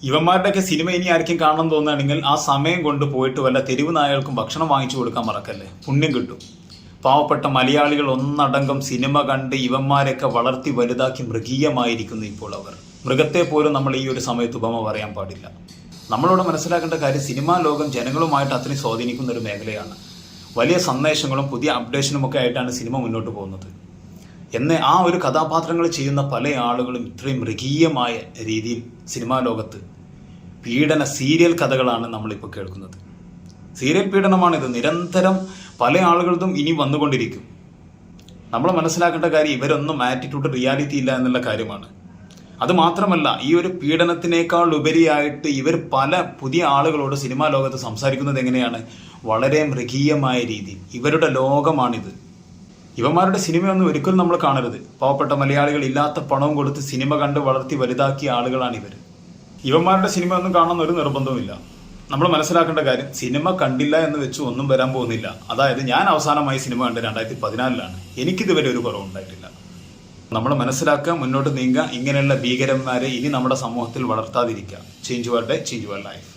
ഇവന്മാരുടെയൊക്കെ cinema ഇനി ആർക്കും കാണണം തോന്നുകയാണെങ്കിൽ ആ സമയം കൊണ്ട് പോയിട്ട് വല്ല തെരുവ് നായകൾക്കും ഭക്ഷണം വാങ്ങിച്ചു കൊടുക്കാൻ മറക്കല്ലേ, പുണ്യം കിട്ടും. പാവപ്പെട്ട മലയാളികൾ ഒന്നടങ്കം സിനിമ കണ്ട് ഇവന്മാരെയൊക്കെ വളർത്തി വലുതാക്കി മൃഗീയമായിരിക്കുന്നു ഇപ്പോൾ അവർ. മൃഗത്തെ പോലും നമ്മൾ ഈ ഒരു സമയത്ത് ഉപമ പറയാൻ പാടില്ല. നമ്മളോട് മനസ്സിലാക്കേണ്ട കാര്യം, സിനിമാ ലോകം ജനങ്ങളുമായിട്ട് അത്രയും സ്വാധീനിക്കുന്ന ഒരു മേഖലയാണ്. വലിയ സന്ദേശങ്ങളും പുതിയ അപ്ഡേഷനും ഒക്കെ ആയിട്ടാണ് സിനിമ മുന്നോട്ട് പോകുന്നത്. എന്നെ ആ ഒരു കഥാപാത്രങ്ങൾ ചെയ്യുന്ന പല ആളുകളും ഇത്രയും മൃഗീയമായ രീതിയിൽ സിനിമാ ലോകത്ത് പീഡന സീരിയൽ കഥകളാണ് നമ്മളിപ്പോൾ കേൾക്കുന്നത്. സീരിയൽ പീഡനമാണിത്. നിരന്തരം പല ആളുകളതും ഇനി വന്നുകൊണ്ടിരിക്കും. നമ്മൾ മനസ്സിലാക്കേണ്ട കാര്യം, ഇവരൊന്നും ആറ്റിറ്റ്യൂഡ് റിയാലിറ്റി ഇല്ല എന്നുള്ള കാര്യമാണ്. അതുമാത്രമല്ല, ഈ ഒരു പീഡനത്തിനേക്കാൾ ഉപരിയായിട്ട് ഇവർ പല പുതിയ ആളുകളോട് സിനിമാ ലോകത്ത് സംസാരിക്കുന്നത് എങ്ങനെയാണ്? വളരെ മൃഗീയമായ രീതിയിൽ. ഇവരുടെ ലോകമാണിത്. ഇവന്മാരുടെ സിനിമയൊന്നും ഒരിക്കലും നമ്മൾ കാണരുത്. പാവപ്പെട്ട മലയാളികൾ ഇല്ലാത്ത പണവും കൊടുത്ത് സിനിമ കണ്ട് വളർത്തി വലുതാക്കിയ ആളുകളാണ് ഇവർ. ഇവന്മാരുടെ സിനിമയൊന്നും കാണുന്ന ഒരു നിർബന്ധവുമില്ല. നമ്മൾ മനസ്സിലാക്കേണ്ട കാര്യം, സിനിമ കണ്ടില്ല എന്ന് വെച്ച് ഒന്നും വരാൻ പോകുന്നില്ല. അതായത് ഞാൻ അവസാനമായി സിനിമ കണ്ട് 2014 എനിക്കിതുവരെ ഒരു കുറവുണ്ടായിട്ടില്ല. നമ്മൾ മനസ്സിലാക്കുക, മുന്നോട്ട് നീങ്ങുക. ഇങ്ങനെയുള്ള ഭീകരന്മാരെ ഇനി നമ്മുടെ സമൂഹത്തിൽ വളർത്താതിരിക്കുക. Change your day, change your life.